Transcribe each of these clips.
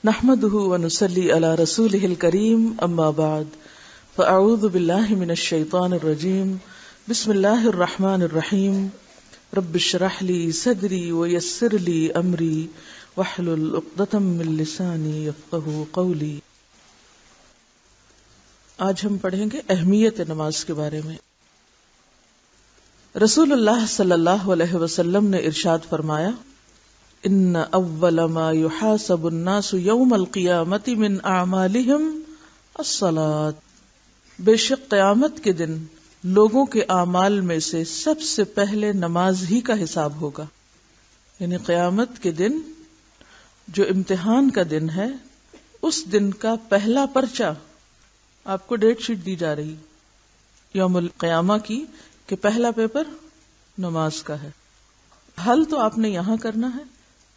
نحمده ونصلي على رسوله الكريم اما بعد فاعوذ بالله من الشيطان الرجيم بسم الله الرحمن الرحيم رب اشرح لي صدري ويسر لي امري واحلل عقدة من لساني يفقهوا قولي۔ آج ہم پڑھیں گے اہمیت نماز کے بارے میں۔ رسول اللہ صلی اللہ علیہ وسلم نے ارشاد فرمایا، ان اول ما يحاسب الناس يوم القیامت من اعمالهم الصلاۃ، بے شک قیامت کے دن لوگوں کے اعمال میں سے سب سے پہلے نماز ہی کا حساب ہوگا۔ یعنی قیامت کے دن جو امتحان کا دن ہے، اس دن کا پہلا پرچہ آپ کو ڈیٹ شیٹ دی جا رہی یوم القیامہ کی کہ پہلا پیپر نماز کا ہے۔ حل تو آپ نے یہاں کرنا ہے،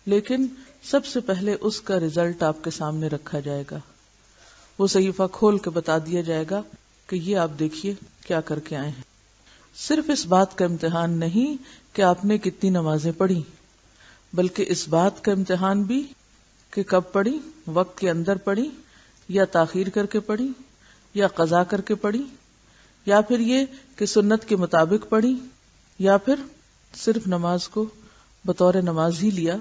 لیکن سب سے پہلے اس کا رزلٹ آپ کے سامنے رکھا جائے گا۔ وہ صحیفہ کھول کے بتا دیا جائے گا کہ یہ آپ دیکھیے کیا کر کے آئے ہیں۔ صرف اس بات کا امتحان نہیں کہ آپ نے کتنی نمازیں پڑھی، بلکہ اس بات کا امتحان بھی کہ کب پڑھی، وقت کے اندر پڑھی یا تاخیر کر کے پڑھی یا قضا کر کے پڑھی، یا پھر یہ کہ سنت کے مطابق پڑھی، یا پھر صرف نماز کو بطور نماز ہی لیا۔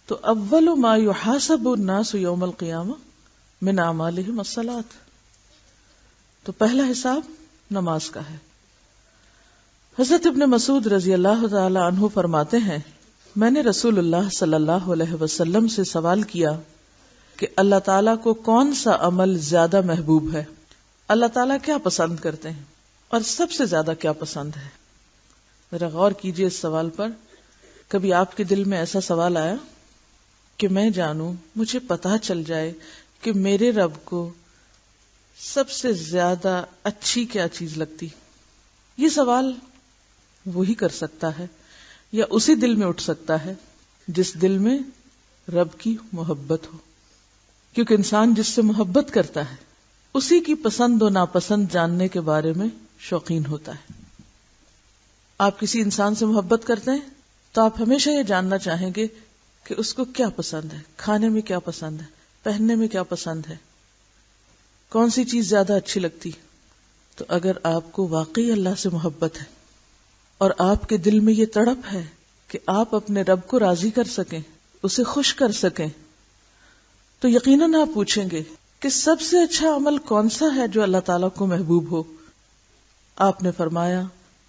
تو اول ما یحاسب الناس یوم القیامہ من اعمالہم الصلاۃ، تو پہلا حساب نماز کا ہے۔ حضرت ابن مسعود رضی اللہ تعالی عنہ فرماتے ہیں، میں نے رسول اللہ صلی اللہ علیہ وسلم سے سوال کیا کہ اللہ تعالیٰ کو کون سا عمل زیادہ محبوب ہے، اللہ تعالیٰ کیا پسند کرتے ہیں اور سب سے زیادہ کیا پسند ہے۔ ذرا غور کیجئے اس سوال پر۔ کبھی آپ کے دل میں ایسا سوال آیا کہ میں جانوں، مجھے پتہ چل جائے کہ میرے رب کو سب سے زیادہ اچھی کیا چیز لگتی؟ یہ سوال وہی کر سکتا ہے یا اسی دل میں اٹھ سکتا ہے جس دل میں رب کی محبت ہو، کیونکہ انسان جس سے محبت کرتا ہے اسی کی پسند و ناپسند جاننے کے بارے میں شوقین ہوتا ہے۔ آپ کسی انسان سے محبت کرتے ہیں تو آپ ہمیشہ یہ جاننا چاہیں گے کہ اس کو کیا پسند ہے، کھانے میں کیا پسند ہے، پہننے میں کیا پسند ہے، کون سی چیز زیادہ اچھی لگتی۔ تو اگر آپ کو واقعی اللہ سے محبت ہے اور آپ کے دل میں یہ تڑپ ہے کہ آپ اپنے رب کو راضی کر سکیں، اسے خوش کر سکیں، تو یقیناً آپ پوچھیں گے کہ سب سے اچھا عمل کون سا ہے جو اللہ تعالیٰ کو محبوب ہو۔ آپ نے فرمایا،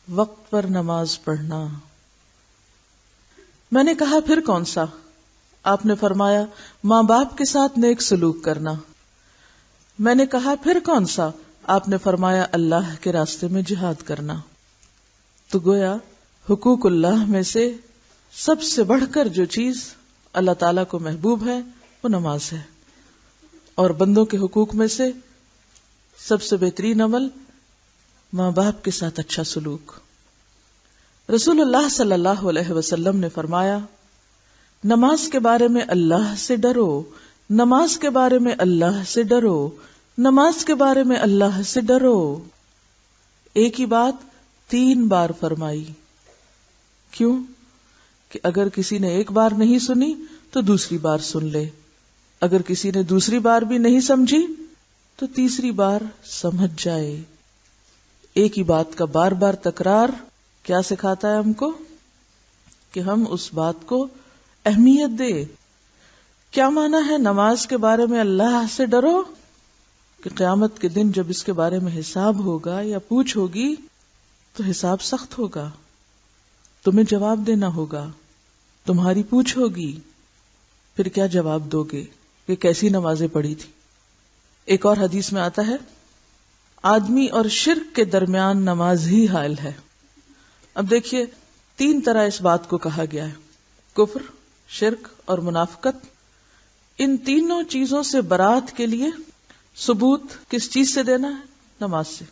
وقت پر نماز پڑھنا۔ میں نے کہا پھر کون سا؟ آپ نے فرمایا، ماں باپ کے ساتھ نیک سلوک کرنا۔ میں نے کہا پھر کون سا؟ آپ نے فرمایا، اللہ کے راستے میں جہاد کرنا۔ تو گویا حقوق اللہ میں سے سب سے بڑھ کر جو چیز اللہ تعالیٰ کو محبوب ہے وہ نماز ہے، اور بندوں کے حقوق میں سے سب سے بہترین عمل ماں باپ کے ساتھ اچھا سلوک۔ رسول اللہ صلی اللہ علیہ وسلم نے فرمایا، نماز کے بارے میں اللہ سے ڈرو، نماز کے بارے میں اللہ سے ڈرو، نماز کے بارے میں اللہ سے ڈرو۔ ایک ہی بات 3 بار فرمائی۔ کیوں؟ کہ اگر کسی نے ایک بار نہیں سنی تو دوسری بار سن لے، اگر کسی نے دوسری بار بھی نہیں سمجھی تو تیسری بار سمجھ جائے۔ ایک ہی بات کا بار بار تکرار کیا سکھاتا ہے ہم کو؟ کہ ہم اس بات کو اہمیت دے۔ کیا معنی ہے نماز کے بارے میں اللہ سے ڈرو؟ کہ قیامت کے دن جب اس کے بارے میں حساب ہوگا یا پوچھ ہوگی تو حساب سخت ہوگا، تمہیں جواب دینا ہوگا، تمہاری پوچھ ہوگی، پھر کیا جواب دو گے کہ کیسی نمازیں پڑھی تھی۔ ایک اور حدیث میں آتا ہے، آدمی اور شرک کے درمیان نماز ہی حائل ہے۔ اب دیکھیے 3 طرح اس بات کو کہا گیا ہے، کفر، شرک اور منافقت۔ ان تینوں چیزوں سے برات کے لیے ثبوت کس چیز سے دینا ہے؟ نماز سے۔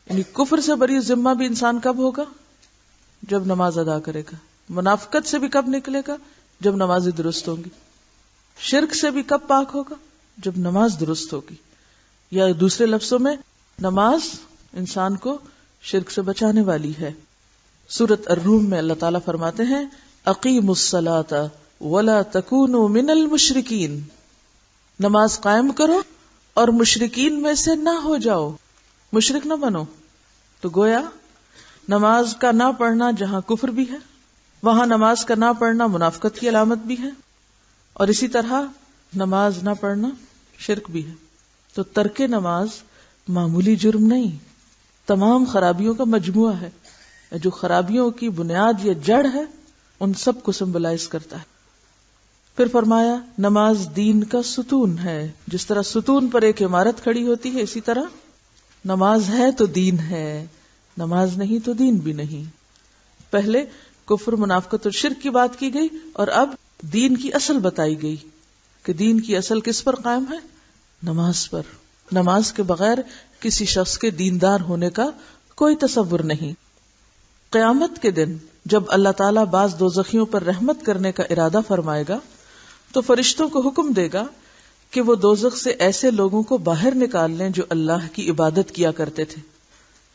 یعنی کفر سے بری ذمہ بھی انسان کب ہوگا؟ جب نماز ادا کرے گا۔ منافقت سے بھی کب نکلے گا؟ جب نمازیں درست ہوں گی۔ شرک سے بھی کب پاک ہوگا؟ جب نماز درست ہوگی، یا دوسرے لفظوں میں نماز انسان کو شرک سے بچانے والی ہے۔ سورۃ الروم میں اللہ تعالیٰ فرماتے ہیں، اقیموا الصلاۃ ولا تکونوا من المشرکین، نماز قائم کرو اور مشرکین میں سے نہ ہو جاؤ، مشرک نہ بنو. تو گویا نماز کا نہ پڑھنا جہاں کفر بھی ہے، وہاں نماز کا نہ پڑھنا منافقت کی علامت بھی ہے، اور اسی طرح نماز نہ پڑھنا شرک بھی ہے. تو ترک نماز معمولی جرم نہیں، تمام خرابیوں کا مجموعہ ہے. جو خرابیوں کی بنیاد یا جڑ ہے ان سب کو سمبلائز کرتا ہے. پھر فرمایا نماز دین کا ستون ہے. جس طرح ستون پر ایک عمارت کھڑی ہوتی ہے، اسی طرح نماز ہے تو دین ہے، نماز نہیں تو دین بھی نہیں. پہلے کفر، منافقت اور شرک کی بات کی گئی، اور اب دین کی اصل بتائی گئی کہ دین کی اصل کس پر قائم ہے؟ نماز پر. نماز کے بغیر کسی شخص کے دیندار ہونے کا کوئی تصور نہیں. قیامت کے دن جب اللہ تعالیٰ بعض دوزخیوں پر رحمت کرنے کا ارادہ فرمائے گا تو فرشتوں کو حکم دے گا کہ وہ دوزخ سے ایسے لوگوں کو باہر نکال لیں جو اللہ کی عبادت کیا کرتے تھے.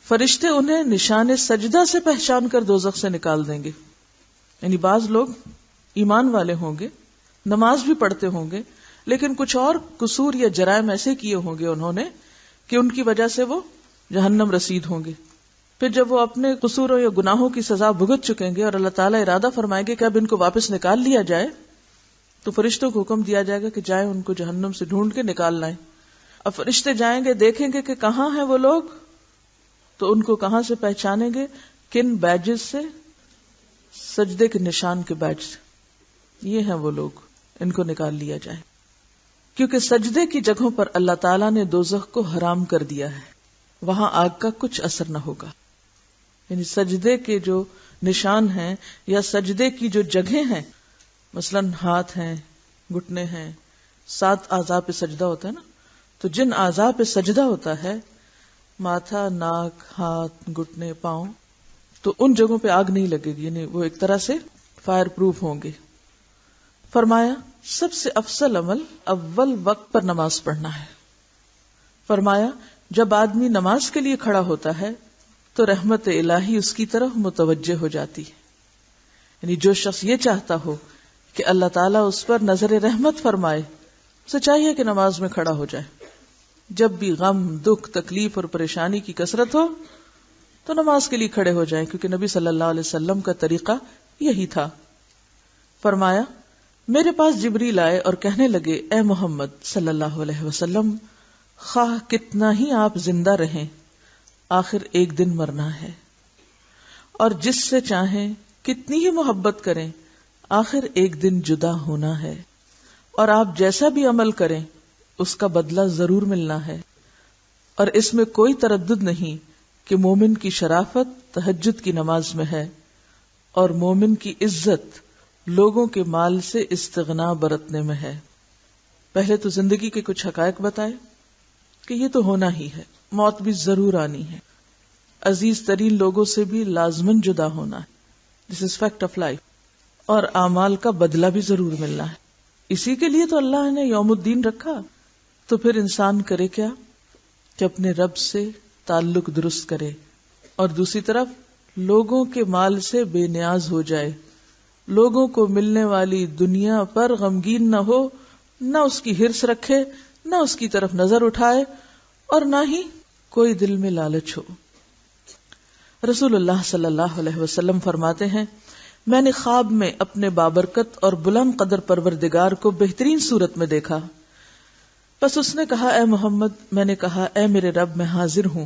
فرشتے انہیں نشان سجدہ سے پہچان کر دوزخ سے نکال دیں گے. یعنی بعض لوگ ایمان والے ہوں گے، نماز بھی پڑھتے ہوں گے، لیکن کچھ اور قصور یا جرائم ایسے کیے ہوں گے انہوں نے کہ ان کی وجہ سے وہ جہنم رسید ہوں گے. پھر جب وہ اپنے قصوروں یا گناہوں کی سزا بھگت چکیں گے اور اللہ تعالیٰ ارادہ فرمائیں گے کہ اب ان کو واپس نکال لیا جائے، تو فرشتوں کو حکم دیا جائے گا کہ جائیں ان کو جہنم سے ڈھونڈ کے نکال لائیں. اب فرشتے جائیں گے، دیکھیں گے کہ کہاں ہیں وہ لوگ، تو ان کو کہاں سے پہچانیں گے؟ کن بیجز سے؟ سجدے کے نشان کے بیج سے. یہ ہیں وہ لوگ، ان کو نکال لیا جائے. کیونکہ سجدے کی جگہوں پر اللہ تعالیٰ نے دوزخ کو حرام کر دیا ہے، وہاں آگ کا کچھ اثر نہ ہوگا. یعنی سجدے کے جو نشان ہیں یا سجدے کی جو جگہیں ہیں، مثلا ہاتھ ہیں، گھٹنے ہیں، 7 اعضاء پہ سجدہ ہوتا ہے نا، تو جن اعضاء پہ سجدہ ہوتا ہے، ماتھا، ناک، ہاتھ، گھٹنے، پاؤں، تو ان جگہوں پہ آگ نہیں لگے گی، یعنی وہ ایک طرح سے فائر پروف ہوں گے. فرمایا سب سے افضل عمل اول وقت پر نماز پڑھنا ہے. فرمایا جب آدمی نماز کے لیے کھڑا ہوتا ہے تو رحمت الہی اس کی طرف متوجہ ہو جاتی ہے. یعنی جو شخص یہ چاہتا ہو کہ اللہ تعالیٰ اس پر نظر رحمت فرمائے، اسے چاہیے کہ نماز میں کھڑا ہو جائے. جب بھی غم، دکھ، تکلیف اور پریشانی کی کثرت ہو تو نماز کے لیے کھڑے ہو جائیں، کیونکہ نبی صلی اللہ علیہ وسلم کا طریقہ یہی تھا. فرمایا میرے پاس جبریل آئے اور کہنے لگے اے محمد صلی اللہ علیہ وسلم، خواہ کتنا ہی آپ زندہ رہیں، آخر ایک دن مرنا ہے، اور جس سے چاہیں کتنی ہی محبت کریں، آخر ایک دن جدا ہونا ہے، اور آپ جیسا بھی عمل کریں اس کا بدلہ ضرور ملنا ہے. اور اس میں کوئی تردد نہیں کہ مومن کی شرافت تہجد کی نماز میں ہے، اور مومن کی عزت لوگوں کے مال سے استغنا برتنے میں ہے. پہلے تو زندگی کے کچھ حقائق بتائے کہ یہ تو ہونا ہی ہے، موت بھی ضرور آنی ہے، عزیز ترین لوگوں سے بھی لازمن جدا ہونا ہے، دس از فیکٹ آف لائف، اور اعمال کا بدلہ بھی ضرور ملنا ہے. اسی کے لیے تو اللہ نے یوم الدین رکھا. تو پھر انسان کرے کیا کہ اپنے رب سے تعلق درست کرے، اور دوسری طرف لوگوں کے مال سے بے نیاز ہو جائے، لوگوں کو ملنے والی دنیا پر غمگین نہ ہو، نہ اس کی ہرس رکھے، نہ اس کی طرف نظر اٹھائے، اور نہ ہی کوئی دل میں لالچ ہو. رسول اللہ صلی اللہ علیہ وسلم فرماتے ہیں میں نے خواب میں اپنے بابرکت اور بلند قدر پروردگار کو بہترین صورت میں دیکھا. بس اس نے کہا اے محمد. میں نے کہا اے میرے رب میں حاضر ہوں.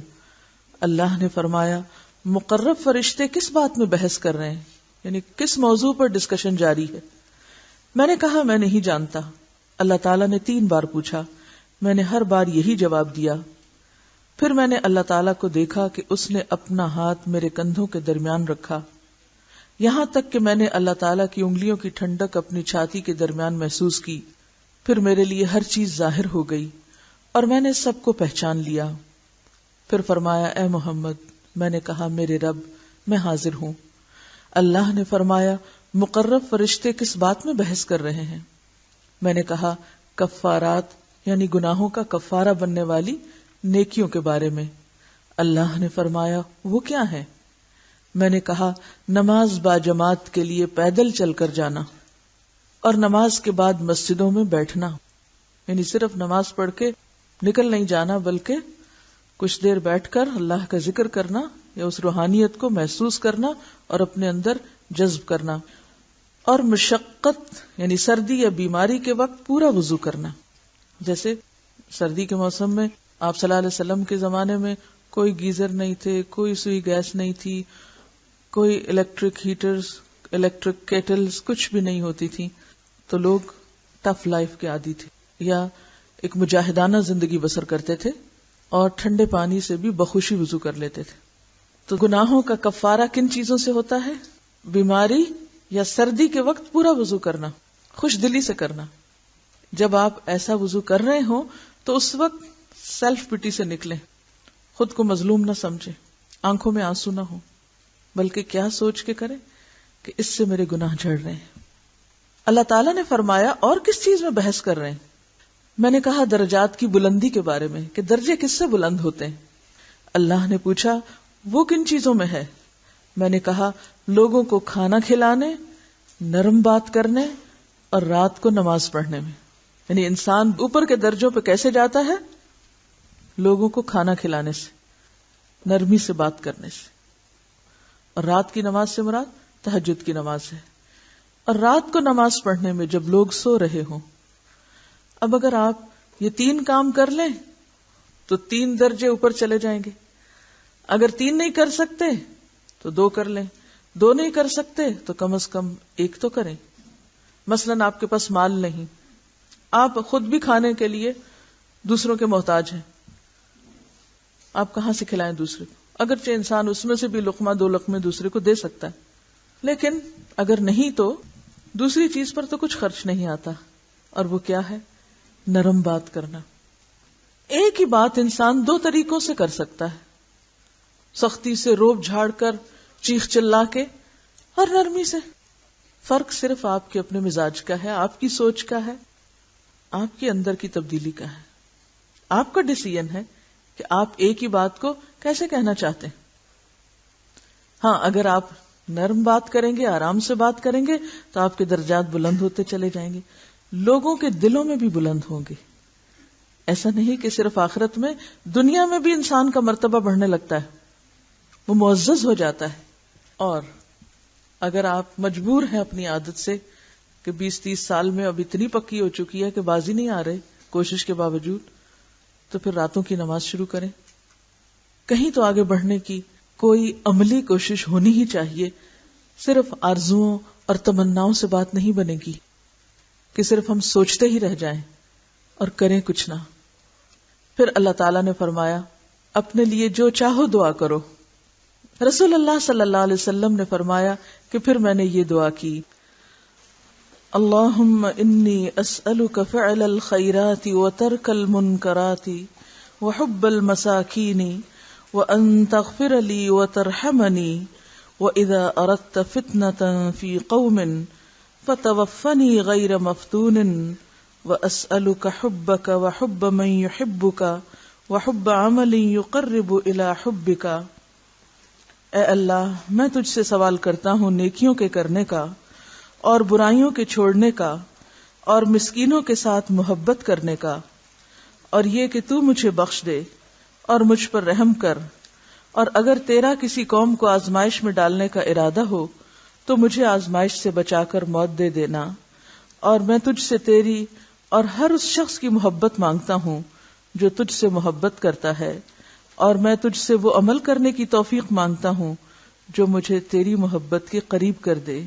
اللہ نے فرمایا مقرب فرشتے کس بات میں بحث کر رہے ہیں، یعنی کس موضوع پر ڈسکشن جاری ہے؟ میں نے کہا میں نہیں جانتا. اللہ تعالیٰ نے 3 بار پوچھا، میں نے ہر بار یہی جواب دیا. پھر میں نے اللہ تعالیٰ کو دیکھا کہ اس نے اپنا ہاتھ میرے کندھوں کے درمیان رکھا، یہاں تک کہ میں نے اللہ تعالیٰ کی انگلیوں کی ٹھنڈک اپنی چھاتی کے درمیان محسوس کی. پھر میرے لیے ہر چیز ظاہر ہو گئی اور میں نے سب کو پہچان لیا. پھر فرمایا اے محمد. میں نے کہا میرے رب میں حاضر ہوں. اللہ نے فرمایا مقرب فرشتے کس بات میں بحث کر رہے ہیں؟ میں نے کہا کفارات، یعنی گناہوں کا کفارہ بننے والی نیکیوں کے بارے میں. اللہ نے فرمایا وہ کیا ہے؟ میں نے کہا نماز با جماعت کے لیے پیدل چل کر جانا، اور نماز کے بعد مسجدوں میں بیٹھنا. یعنی صرف نماز پڑھ کے نکل نہیں جانا، بلکہ کچھ دیر بیٹھ کر اللہ کا ذکر کرنا یا اس روحانیت کو محسوس کرنا اور اپنے اندر جذب کرنا. اور مشقت یعنی سردی یا بیماری کے وقت پورا وضو کرنا. جیسے سردی کے موسم میں آپ صلی اللہ علیہ وسلم کے زمانے میں کوئی گیزر نہیں تھے، کوئی سوئی گیس نہیں تھی، کوئی الیکٹرک ہیٹرز، الیکٹرک کیٹلز کچھ بھی نہیں ہوتی تھی، تو لوگ ٹف لائف کے عادی تھے یا ایک مجاہدانہ زندگی بسر کرتے تھے اور ٹھنڈے پانی سے بھی بخوشی وضو کر لیتے تھے. تو گناہوں کا کفارہ کن چیزوں سے ہوتا ہے؟ بیماری یا سردی کے وقت پورا وضو کرنا، خوش دلی سے کرنا. جب آپ ایسا وضو کر رہے ہوں تو اس وقت سیلف پٹی سے نکلیں، خود کو مظلوم نہ سمجھیں، آنکھوں میں آنسو نہ ہو، بلکہ کیا سوچ کے کریں کہ اس سے میرے گناہ جھڑ رہے ہیں. اللہ تعالیٰ نے فرمایا اور کس چیز میں بحث کر رہے ہیں؟ میں نے کہا درجات کی بلندی کے بارے میں کہ درجے کس سے بلند ہوتے ہیں. اللہ نے پوچھا وہ کن چیزوں میں ہے؟ میں نے کہا لوگوں کو کھانا کھلانے، نرم بات کرنے اور رات کو نماز پڑھنے میں. یعنی انسان اوپر کے درجوں پہ کیسے جاتا ہے؟ لوگوں کو کھانا کھلانے سے، نرمی سے بات کرنے سے. اور رات کی نماز سے مراد تہجد کی نماز ہے. اور رات کو نماز پڑھنے میں جب لوگ سو رہے ہوں. اب اگر آپ یہ 3 کام کر لیں تو 3 درجے اوپر چلے جائیں گے. اگر 3 نہیں کر سکتے تو 2 کر لیں، 2 نہیں کر سکتے تو کم از کم 1 تو کریں. مثلا آپ کے پاس مال نہیں، آپ خود بھی کھانے کے لیے دوسروں کے محتاج ہیں، آپ کہاں سے کھلائیں دوسرے کو؟ اگرچہ انسان اس میں سے بھی لقمہ 2 لقمے دوسرے کو دے سکتا ہے، لیکن اگر نہیں تو دوسری چیز پر تو کچھ خرچ نہیں آتا. اور وہ کیا ہے؟ نرم بات کرنا. ایک ہی بات انسان 2 طریقوں سے کر سکتا ہے، سختی سے روب جھاڑ کر، چیخ چلا کے، اور نرمی سے. فرق صرف آپ کے اپنے مزاج کا ہے، آپ کی سوچ کا ہے، آپ کے اندر کی تبدیلی کا ہے. آپ کا ڈیسیژن ہے کہ آپ ایک ہی بات کو کیسے کہنا چاہتے ہیں. ہاں، اگر آپ نرم بات کریں گے، آرام سے بات کریں گے تو آپ کے درجات بلند ہوتے چلے جائیں گے، لوگوں کے دلوں میں بھی بلند ہوں گے. ایسا نہیں کہ صرف آخرت میں، دنیا میں بھی انسان کا مرتبہ بڑھنے لگتا ہے، وہ معزز ہو جاتا ہے. اور اگر آپ مجبور ہیں اپنی عادت سے کہ 20-30 سال میں اب اتنی پکی ہو چکی ہے کہ بازی نہیں آ رہے کوشش کے باوجود، تو پھر راتوں کی نماز شروع کریں. کہیں تو آگے بڑھنے کی کوئی عملی کوشش ہونی ہی چاہیے. صرف آرزوؤں اور تمناؤں سے بات نہیں بنے گی کہ صرف ہم سوچتے ہی رہ جائیں اور کریں کچھ نہ. پھر اللہ تعالیٰ نے فرمایا اپنے لیے جو چاہو دعا کرو. رسول اللہ صلی اللہ علیہ وسلم نے فرمایا کہ پھر میں نے یہ دعا کی، اللہم انی اسألک فعل الخیرات وترک المنکرات وحب المساکین وان تغفر لی وترحمنی واذا اردت فتنة فی قوم فتوفنی غیر مفتون واسألک حبک وحب من یحبک وحب عمل یقرب الی حبک. اے اللہ، میں تجھ سے سوال کرتا ہوں نیکیوں کے کرنے کا اور برائیوں کے چھوڑنے کا اور مسکینوں کے ساتھ محبت کرنے کا، اور یہ کہ تو مجھے بخش دے اور مجھ پر رحم کر، اور اگر تیرا کسی قوم کو آزمائش میں ڈالنے کا ارادہ ہو تو مجھے آزمائش سے بچا کر موت دے دینا. اور میں تجھ سے تیری اور ہر اس شخص کی محبت مانگتا ہوں جو تجھ سے محبت کرتا ہے، اور میں تجھ سے وہ عمل کرنے کی توفیق مانگتا ہوں جو مجھے تیری محبت کے قریب کر دے.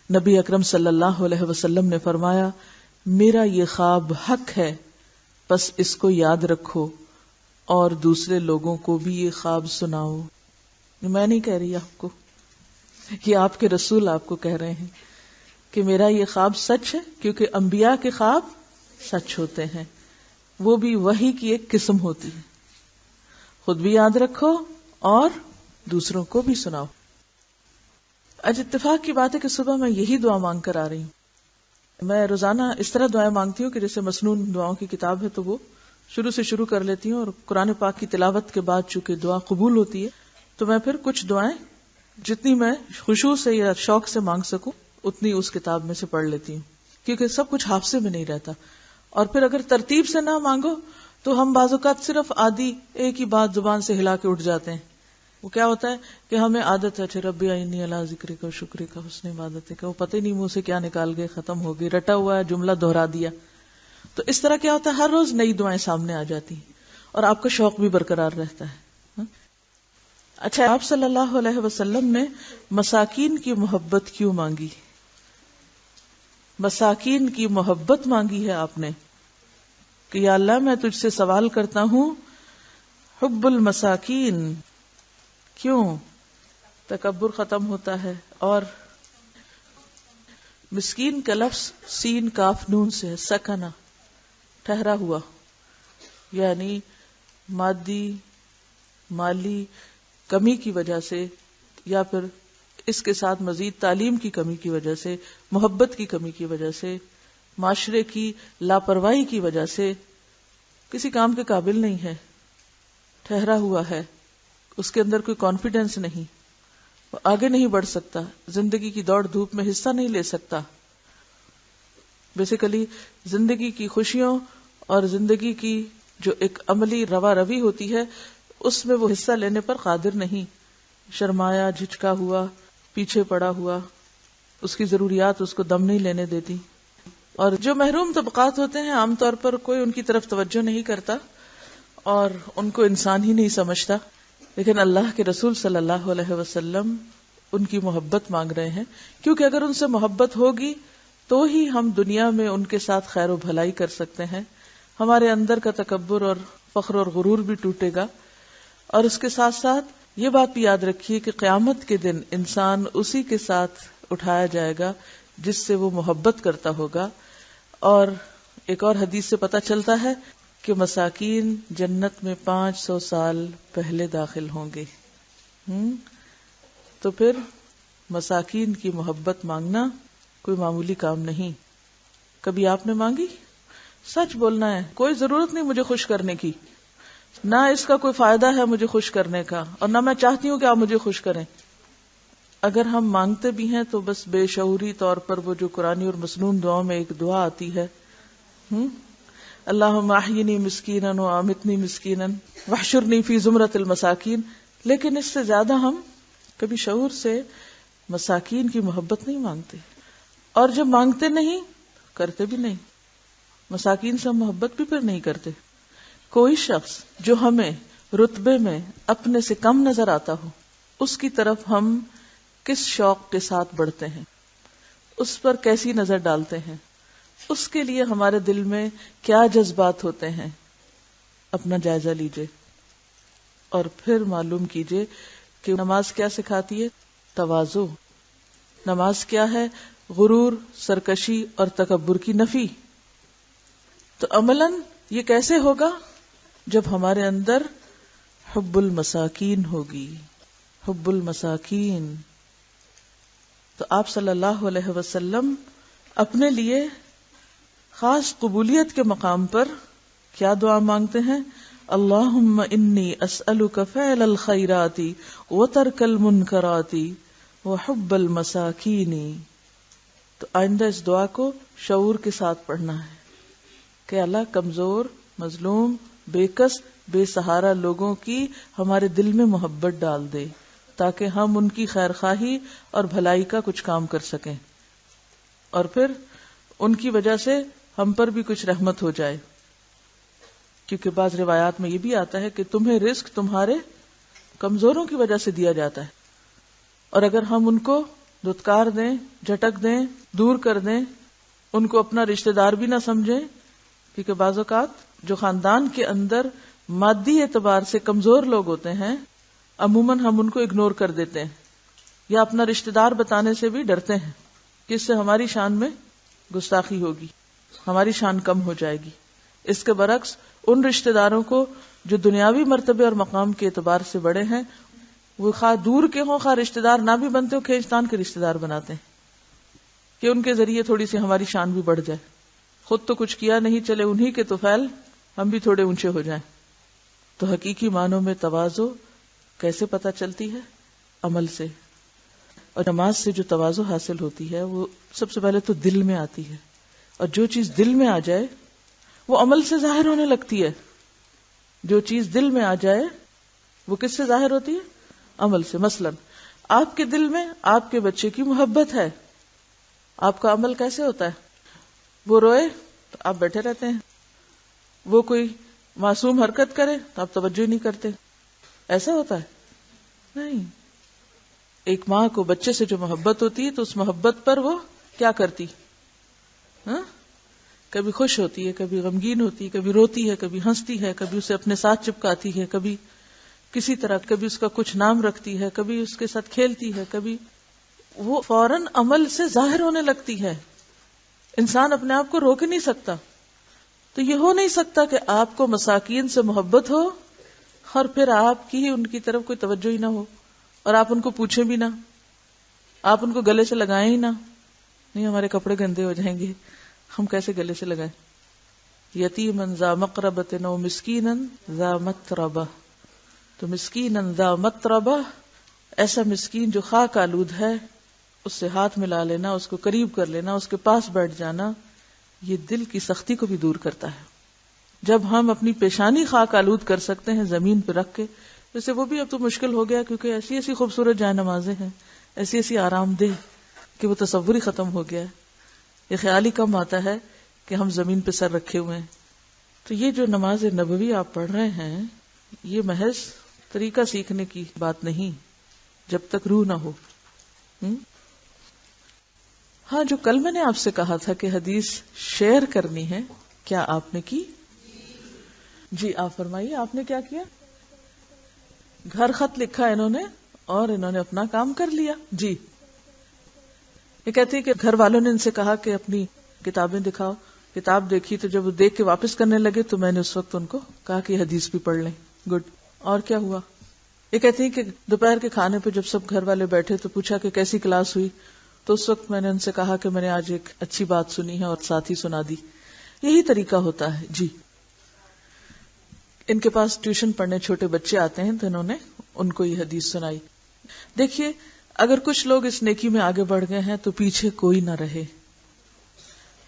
نبی اکرم صلی اللہ علیہ وسلم نے فرمایا میرا یہ خواب حق ہے، بس اس کو یاد رکھو اور دوسرے لوگوں کو بھی یہ خواب سناؤ. میں نہیں کہہ رہی آپ کو، یہ آپ کے رسول آپ کو کہہ رہے ہیں کہ میرا یہ خواب سچ ہے، کیونکہ انبیاء کے خواب سچ ہوتے ہیں، وہ بھی وحی کی ایک قسم ہوتی ہے. خود بھی یاد رکھو اور دوسروں کو بھی سناؤ. آج اتفاق کی بات ہے کہ صبح میں یہی دعا مانگ کر آ رہی ہوں. میں روزانہ اس طرح دعائیں مانگتی ہوں کہ جیسے مسنون دعاؤں کی کتاب ہے تو وہ شروع سے شروع کر لیتی ہوں، اور قرآن پاک کی تلاوت کے بعد چونکہ دعا قبول ہوتی ہے تو میں پھر کچھ دعائیں جتنی میں خشوع سے یا شوق سے مانگ سکوں اتنی اس کتاب میں سے پڑھ لیتی ہوں. کیونکہ سب کچھ حافظے میں نہیں رہتا. اور پھر اگر ترتیب سے نہ مانگو تو ہم بعض اوقات صرف آدھی ایک ہی بات زبان سے ہلا کے اٹھ جاتے ہیں. وہ کیا ہوتا ہے کہ ہمیں عادت ہے اچھا ربی عنی علی ذکرک و شکرک حسن عبادتک، وہ پتہ ہی نہیں منہ سے کیا نکال گئے، ختم ہو گئی، رٹا ہوا ہے جملہ دہرا دیا. تو اس طرح کیا ہوتا ہے ہر روز نئی دعائیں سامنے آ جاتی ہیں اور آپ کا شوق بھی برقرار رہتا ہے. اچھا، آپ صلی اللہ علیہ وسلم نے مساکین کی محبت کیوں مانگی؟ مساکین کی محبت مانگی ہے آپ نے کہ یا اللہ میں تجھ سے سوال کرتا ہوں حب المساکین. کیوں؟ تکبر ختم ہوتا ہے. اور مسکین کا لفظ سین کاف نون سے ہے، سکنا، ٹھہرا ہوا، یعنی مالی کمی کی وجہ سے یا پھر اس کے ساتھ مزید تعلیم کی کمی کی وجہ سے، محبت کی کمی کی وجہ سے، معاشرے کی لاپرواہی کی وجہ سے کسی کام کے قابل نہیں ہے، ٹھہرا ہوا ہے، اس کے اندر کوئی کانفیڈنس نہیں، وہ آگے نہیں بڑھ سکتا، زندگی کی دوڑ دھوپ میں حصہ نہیں لے سکتا. بیسیکلی زندگی کی خوشیوں اور زندگی کی جو ایک عملی روا روی ہوتی ہے اس میں وہ حصہ لینے پر قادر نہیں، شرمایا، جھجکا ہوا، پیچھے پڑا ہوا، اس کی ضروریات اس کو دم نہیں لینے دیتی. اور جو محروم طبقات ہوتے ہیں عام طور پر کوئی ان کی طرف توجہ نہیں کرتا اور ان کو انسان ہی نہیں سمجھتا. لیکن اللہ کے رسول صلی اللہ علیہ وسلم ان کی محبت مانگ رہے ہیں، کیونکہ اگر ان سے محبت ہوگی تو ہی ہم دنیا میں ان کے ساتھ خیر و بھلائی کر سکتے ہیں، ہمارے اندر کا تکبر اور فخر اور غرور بھی ٹوٹے گا. اور اس کے ساتھ ساتھ یہ بات بھی یاد رکھیے کہ قیامت کے دن انسان اسی کے ساتھ اٹھایا جائے گا جس سے وہ محبت کرتا ہوگا. اور ایک اور حدیث سے پتہ چلتا ہے کہ مساکین جنت میں 500 سال پہلے داخل ہوں گے. تو پھر مساکین کی محبت مانگنا کوئی معمولی کام نہیں. کبھی آپ نے مانگی؟ سچ بولنا ہے، کوئی ضرورت نہیں مجھے خوش کرنے کی، نہ اس کا کوئی فائدہ ہے مجھے خوش کرنے کا، اور نہ میں چاہتی ہوں کہ آپ مجھے خوش کریں. اگر ہم مانگتے بھی ہیں تو بس بے شعوری طور پر وہ جو قرآنی اور مسنون دعاؤں میں ایک دعا آتی ہے، اللہم احینی مسکینا و امتنی مسکینا واحشرنی فی زمرۃ المساکین. لیکن اس سے زیادہ ہم کبھی شعور سے مساکین کی محبت نہیں مانگتے، اور جب مانگتے نہیں کرتے بھی نہیں. مساکین سے محبت بھی پھر نہیں کرتے. کوئی شخص جو ہمیں رتبے میں اپنے سے کم نظر آتا ہو اس کی طرف ہم کس شوق کے ساتھ بڑھتے ہیں، اس پر کیسی نظر ڈالتے ہیں، اس کے لیے ہمارے دل میں کیا جذبات ہوتے ہیں، اپنا جائزہ لیجئے. اور پھر معلوم کیجئے کہ نماز کیا سکھاتی ہے؟ تواضع. نماز کیا ہے؟ غرور، سرکشی اور تکبر کی نفی. تو عملاً یہ کیسے ہوگا؟ جب ہمارے اندر حب المساکین ہوگی. حب المساکین. تو آپ صلی اللہ علیہ وسلم اپنے لیے خاص قبولیت کے مقام پر کیا دعا مانگتے ہیں؟ اللہم انی اسألک فعل الخیرات وترک المنکرات وحب المساکین. تو آئندہ اس دعا کو شعور کے ساتھ پڑھنا ہے کہ اللہ کمزور، مظلوم، بے کس، بے سہارا لوگوں کی ہمارے دل میں محبت ڈال دے تاکہ ہم ان کی خیر خواہی اور بھلائی کا کچھ کام کر سکیں، اور پھر ان کی وجہ سے ہم پر بھی کچھ رحمت ہو جائے. کیونکہ بعض روایات میں یہ بھی آتا ہے کہ تمہیں رزق تمہارے کمزوروں کی وجہ سے دیا جاتا ہے، اور اگر ہم ان کو دھتکار دیں، جھٹک دیں، دور کر دیں، ان کو اپنا رشتہ دار بھی نہ سمجھیں، کیونکہ بعض اوقات جو خاندان کے اندر مادی اعتبار سے کمزور لوگ ہوتے ہیں عموماً ہم ان کو اگنور کر دیتے ہیں یا اپنا رشتہ دار بتانے سے بھی ڈرتے ہیں کہ اس سے ہماری شان میں گستاخی ہوگی، ہماری شان کم ہو جائے گی. اس کے برعکس ان رشتہ داروں کو جو دنیاوی مرتبے اور مقام کے اعتبار سے بڑے ہیں، وہ خواہ دور کے ہوں خواہ رشتہ دار نہ بھی بنتے ہو، کھینچتان کے رشتہ دار بناتے ہیں کہ ان کے ذریعے تھوڑی سی ہماری شان بھی بڑھ جائے. خود تو کچھ کیا نہیں، چلے انہی کے تو فعل ہم بھی تھوڑے اونچے ہو جائیں. تو حقیقی معنوں میں تواضع کیسے پتہ چلتی ہے؟ عمل سے. اور نماز سے جو تواضع حاصل ہوتی ہے وہ سب سے پہلے تو دل میں آتی ہے. اور جو چیز دل میں آ جائے وہ عمل سے ظاہر ہونے لگتی ہے. جو چیز دل میں آ جائے وہ کس سے ظاہر ہوتی ہے؟ عمل سے. مثلا آپ کے دل میں آپ کے بچے کی محبت ہے، آپ کا عمل کیسے ہوتا ہے؟ وہ روئے تو آپ بیٹھے رہتے ہیں، وہ کوئی معصوم حرکت کرے تو آپ توجہ ہی نہیں کرتے. ایسا ہوتا ہے؟ نہیں. ایک ماں کو بچے سے جو محبت ہوتی ہے تو اس محبت پر وہ کیا کرتی؟ کبھی خوش ہوتی ہے، کبھی غمگین ہوتی ہے، کبھی روتی ہے، کبھی ہنستی ہے، کبھی اسے اپنے ساتھ چپکاتی ہے، کبھی کسی طرح، کبھی اس کا کچھ نام رکھتی ہے، کبھی اس کے ساتھ کھیلتی ہے، کبھی وہ فوراً عمل سے ظاہر ہونے لگتی ہے. انسان اپنے آپ کو روک ہی نہیں سکتا. تو یہ ہو نہیں سکتا کہ آپ کو مساکین سے محبت ہو اور پھر آپ کی ان کی طرف کوئی توجہ ہی نہ ہو اور آپ ان کو پوچھیں بھی نہ، آپ ان کو گلے سے لگائیں ہی نہ. نہیں، ہمارے کپڑے گندے ہو جائیں گے، ہم کیسے گلے سے لگائیں؟ یتیمن ذا مقربۃ او مسکینن ذا متربہ. تو مسکینن ذا متربہ، ایسا مسکین جو خاک آلود ہے، اس سے ہاتھ ملا لینا، اس کو قریب کر لینا، اس کے پاس بیٹھ جانا، یہ دل کی سختی کو بھی دور کرتا ہے. جب ہم اپنی پیشانی خاک آلود کر سکتے ہیں زمین پہ رکھ کے، جیسے وہ بھی اب تو مشکل ہو گیا کیونکہ ایسی ایسی خوبصورت جائے نمازیں ہیں، ایسی ایسی آرام دہ کہ وہ تصور ہی ختم ہو گیا ہے. یہ خیال ہی کم آتا ہے کہ ہم زمین پہ سر رکھے ہوئے ہیں. تو یہ جو نماز نبوی آپ پڑھ رہے ہیں، یہ محض طریقہ سیکھنے کی بات نہیں جب تک روح نہ ہو. ہاں، جو کل میں نے آپ سے کہا تھا کہ حدیث شیئر کرنی ہے، کیا آپ نے کی؟ جی آپ فرمائیے، آپ نے کیا کیا؟ گھر خط لکھا انہوں نے اور انہوں نے اپنا کام کر لیا. جی، یہ کہتے ہیں کہ گھر والوں نے ان سے کہا کہ اپنی کتابیں دکھاؤ. کتاب دیکھی تو جب وہ دیکھ کے واپس کرنے لگے تو میں نے اس وقت ان کو کہا کہ حدیث بھی پڑھ لیں. گڈ. اور کیا ہوا؟ یہ کہتے ہیں کہ دوپہر کے کھانے پہ جب سب گھر والے بیٹھے تو پوچھا کہ کیسی کلاس ہوئی، تو اس وقت میں نے ان سے کہا کہ میں نے آج ایک اچھی بات سنی ہے اور ساتھ ہی سنا دی. یہی طریقہ ہوتا ہے. جی، ان کے پاس ٹیوشن پڑھنے چھوٹے بچے آتے ہیں تو انہوں نے ان کو یہ حدیث سنائی. دیکھیے، اگر کچھ لوگ اس نیکی میں آگے بڑھ گئے ہیں تو پیچھے کوئی نہ رہے.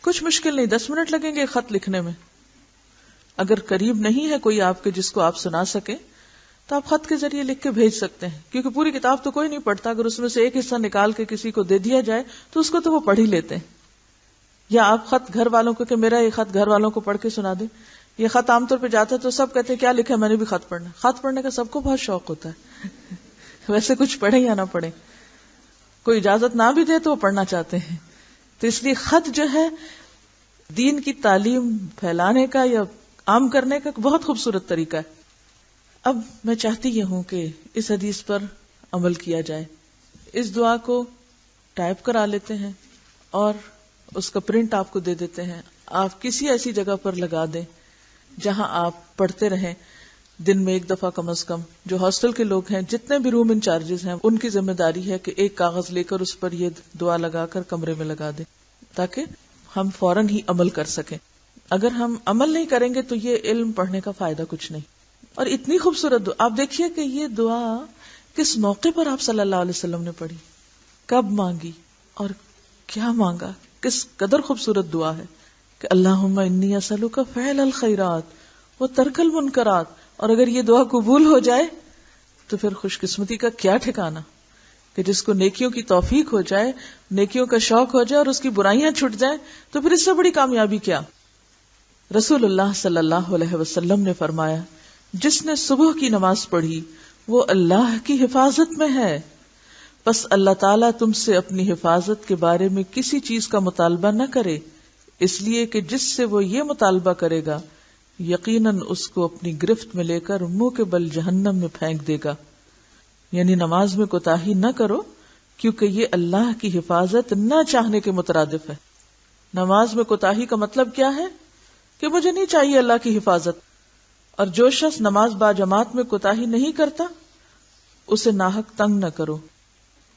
کچھ مشکل نہیں، 10 منٹ لگیں گے خط لکھنے میں. اگر قریب نہیں ہے کوئی آپ کے جس کو آپ سنا سکیں تو آپ خط کے ذریعے لکھ کے بھیج سکتے ہیں، کیونکہ پوری کتاب تو کوئی نہیں پڑھتا. اگر اس میں سے ایک حصہ نکال کے کسی کو دے دیا جائے تو اس کو تو وہ پڑھ ہی لیتے ہیں. یا آپ خط گھر والوں کو کہ میرا یہ خط گھر والوں کو پڑھ کے سنا دیں. یہ خط عام طور پہ جاتا ہے تو سب کہتے ہیں کیا لکھا ہے، میں نے بھی خط پڑھنا. خط پڑھنے کا سب کو بہت شوق ہوتا ہے ویسے کچھ پڑھے یا نہ پڑھے، کوئی اجازت نہ بھی دے تو وہ پڑھنا چاہتے ہیں. تو اس لیے خط جو ہے دین کی تعلیم پھیلانے کا یا عام کرنے کا بہت خوبصورت طریقہ ہے. اب میں چاہتی یہ ہوں کہ اس حدیث پر عمل کیا جائے. اس دعا کو ٹائپ کرا لیتے ہیں اور اس کا پرنٹ آپ کو دے دیتے ہیں. آپ کسی ایسی جگہ پر لگا دیں جہاں آپ پڑھتے رہیں دن میں ایک دفعہ کم از کم. جو ہاسٹل کے لوگ ہیں، جتنے بھی روم انچارجز ہیں، ان کی ذمہ داری ہے کہ ایک کاغذ لے کر اس پر یہ دعا لگا کر کمرے میں لگا دیں تاکہ ہم فوراً ہی عمل کر سکیں. اگر ہم عمل نہیں کریں گے تو یہ علم پڑھنے کا فائدہ کچھ نہیں. اور اتنی خوبصورت دعا آپ دیکھیے کہ یہ دعا کس موقع پر آپ صلی اللہ علیہ وسلم نے پڑھی، کب مانگی اور کیا مانگا. کس قدر خوبصورت دعا ہے کہ اللہم انی اسألک فعل الخیرات و ترک المنکرات. اور اگر یہ دعا قبول ہو جائے تو پھر خوش قسمتی کا کیا ٹھکانہ کہ جس کو نیکیوں کی توفیق ہو جائے، نیکیوں کا شوق ہو جائے اور اس کی برائیاں چھٹ جائیں تو پھر اس سے بڑی کامیابی کیا. رسول اللہ صلی اللہ علیہ وسلم نے فرمایا، جس نے صبح کی نماز پڑھی وہ اللہ کی حفاظت میں ہے، بس اللہ تعالیٰ تم سے اپنی حفاظت کے بارے میں کسی چیز کا مطالبہ نہ کرے، اس لیے کہ جس سے وہ یہ مطالبہ کرے گا یقیناً اس کو اپنی گرفت میں لے کر منہ کے بل جہنم میں پھینک دے گا. یعنی نماز میں کوتاہی نہ کرو کیونکہ یہ اللہ کی حفاظت نہ چاہنے کے مترادف ہے. نماز میں کوتاہی کا مطلب کیا ہے کہ مجھے نہیں چاہیے اللہ کی حفاظت. اور جو شخص نماز با جماعت میں کوتاہی نہیں کرتا اسے ناحق تنگ نہ کرو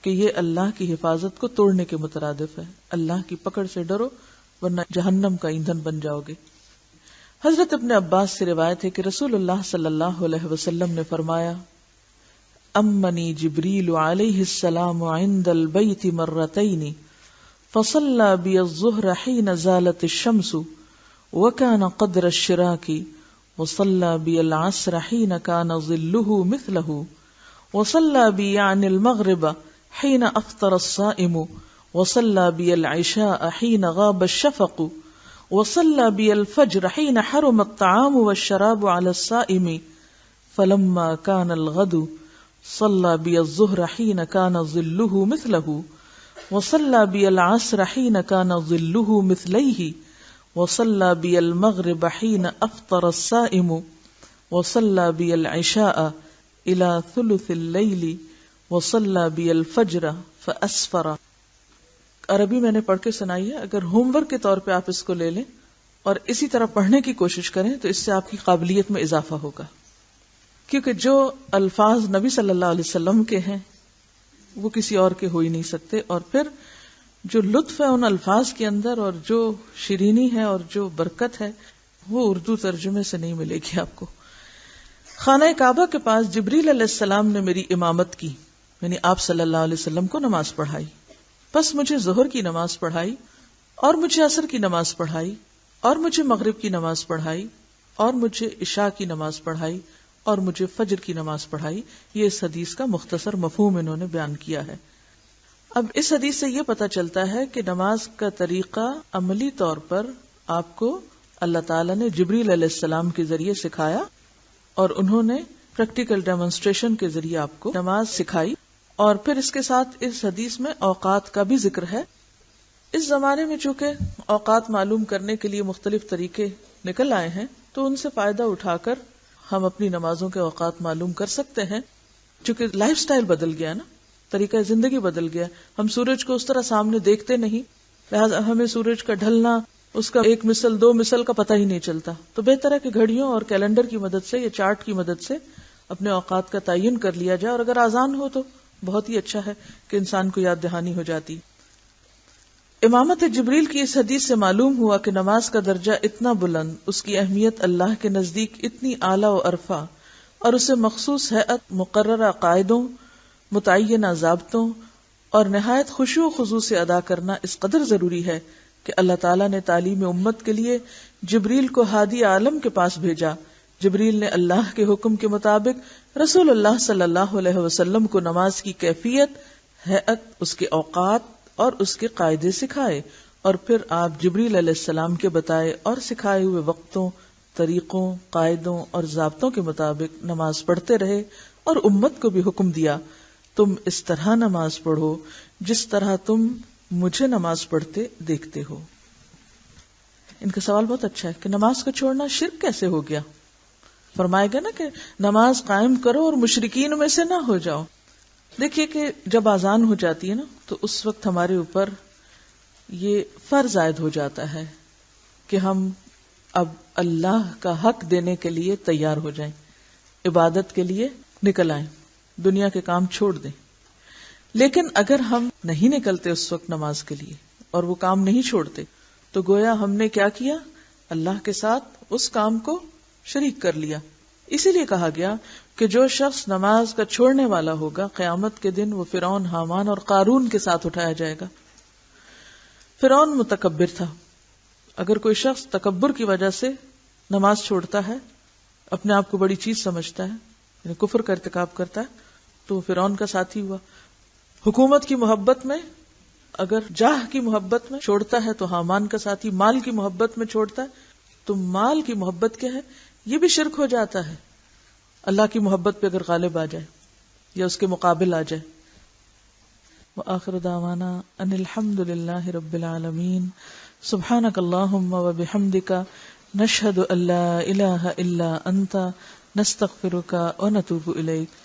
کہ یہ اللہ کی حفاظت کو توڑنے کے مترادف ہے. اللہ کی پکڑ سے ڈرو ورنہ جہنم کا ایندھن بن جاؤ گے. حضرت ابن عباس سے روایت ہے کہ رسول اللہ صلی اللہ علیہ وسلم نے فرمایا، امنی جبریل علیہ السلام عند البیت مرتین فصلى بي الظهر حين زالت الشمس وكان قدر الشراك وصلى بي العصر حين كان ظله مثله وصلى بي يعني المغرب حين أفطر الصائم وصلى بي العشاء حين غاب الشفق وصلى بي الفجر حين حرم الطعام والشراب على الصائم فلما كان الغد صلى بي الظهر حين كان ظله مثله وصلى بي العصر حين كان ظله مثليه وصلى بي المغرب حين أفطر الصائم وصلى بي العشاء إلى ثلث الليل وصلى بي الفجر فأسفر. عربی میں نے پڑھ کے سنائی ہے، اگر ہوم ورک کے طور پہ آپ اس کو لے لیں اور اسی طرح پڑھنے کی کوشش کریں تو اس سے آپ کی قابلیت میں اضافہ ہوگا، کیونکہ جو الفاظ نبی صلی اللہ علیہ وسلم کے ہیں وہ کسی اور کے ہو ہی نہیں سکتے، اور پھر جو لطف ہے ان الفاظ کے اندر اور جو شیرینی ہے اور جو برکت ہے وہ اردو ترجمے سے نہیں ملے گی آپ کو. خانہ کعبہ کے پاس جبریل علیہ السلام نے میری امامت کی، یعنی آپ صلی اللہ علیہ وسلم کو نماز پڑھائی. بس مجھے ظہر کی نماز پڑھائی اور مجھے عصر کی نماز پڑھائی اور مجھے مغرب کی نماز پڑھائی اور مجھے عشاء کی نماز پڑھائی اور مجھے فجر کی نماز پڑھائی. یہ اس حدیث کا مختصر مفہوم انہوں نے بیان کیا ہے. اب اس حدیث سے یہ پتہ چلتا ہے کہ نماز کا طریقہ عملی طور پر آپ کو اللہ تعالیٰ نے جبریل علیہ السلام کے ذریعے سکھایا اور انہوں نے پریکٹیکل ڈیمونسٹریشن کے ذریعے آپ کو نماز سکھائی. اور پھر اس کے ساتھ اس حدیث میں اوقات کا بھی ذکر ہے. اس زمانے میں چونکہ اوقات معلوم کرنے کے لیے مختلف طریقے نکل آئے ہیں تو ان سے فائدہ اٹھا کر ہم اپنی نمازوں کے اوقات معلوم کر سکتے ہیں. چونکہ لائف سٹائل بدل گیا نا، طریقہ زندگی بدل گیا، ہم سورج کو اس طرح سامنے دیکھتے نہیں، لہٰذا ہمیں سورج کا ڈھلنا، اس کا 1 مثل 2 مثل کا پتہ ہی نہیں چلتا. تو بہتر ہے کہ گھڑیوں اور کیلنڈر کی مدد سے یا چارٹ کی مدد سے اپنے اوقات کا تعین کر لیا جائے، اور اگر آسان ہو تو بہت ہی اچھا ہے کہ انسان کو یاد دہانی ہو جاتی. امامت جبریل کی اس حدیث سے معلوم ہوا کہ نماز کا درجہ اتنا بلند، اس کی اہمیت اللہ کے نزدیک اتنی اعلیٰ و عرفہ، اور اسے مخصوص ہیئت، مقررہ قاعدوں، متعینہ ضابطوں اور نہایت خشوع و خضوع سے ادا کرنا اس قدر ضروری ہے کہ اللہ تعالیٰ نے تعلیم امت کے لیے جبریل کو ہادی عالم کے پاس بھیجا. جبریل نے اللہ کے حکم کے مطابق رسول اللہ صلی اللہ علیہ وسلم کو نماز کی کیفیت، ہیئت، اس کے اوقات اور اس کے قاعدے سکھائے، اور پھر آپ جبریل علیہ السلام کے بتائے اور سکھائے ہوئے وقتوں، طریقوں، قاعدوں اور ضابطوں کے مطابق نماز پڑھتے رہے، اور امت کو بھی حکم دیا تم اس طرح نماز پڑھو جس طرح تم مجھے نماز پڑھتے دیکھتے ہو. ان کا سوال بہت اچھا ہے کہ نماز کو چھوڑنا شرک کیسے ہو گیا؟ فرمائے گا نا کہ نماز قائم کرو اور مشرکین میں سے نہ ہو جاؤ. دیکھیے کہ جب اذان ہو جاتی ہے نا تو اس وقت ہمارے اوپر یہ فرض عائد ہو جاتا ہے کہ ہم اب اللہ کا حق دینے کے لیے تیار ہو جائیں، عبادت کے لیے نکل آئیں، دنیا کے کام چھوڑ دیں. لیکن اگر ہم نہیں نکلتے اس وقت نماز کے لیے اور وہ کام نہیں چھوڑتے تو گویا ہم نے کیا کیا؟ اللہ کے ساتھ اس کام کو شریک کر لیا. اسی لیے کہا گیا کہ جو شخص نماز کا چھوڑنے والا ہوگا قیامت کے دن وہ فرعون، حامان اور قارون کے ساتھ اٹھایا جائے گا. فرعون متکبر تھا. اگر کوئی شخص تکبر کی وجہ سے نماز چھوڑتا ہے، اپنے آپ کو بڑی چیز سمجھتا ہے، یعنی کفر کا ارتکاب کرتا ہے، تو فرعون کا ساتھی ہوا. حکومت کی محبت میں، اگر جاہ کی محبت میں چھوڑتا ہے تو حامان کا ساتھی. مال کی محبت میں چھوڑتا ہے تو مال کی محبت کیا ہے؟ یہ بھی شرک ہو جاتا ہے. اللہ کی محبت پہ اگر غالب آ جائے یا اس کے مقابل آ جائے. وآخر دعوانا ان الحمد للہ رب العالمین. سبحانک اللہم وبحمدک نشہد ان لا الہ الا انت نستغفرک ونتوب الیک.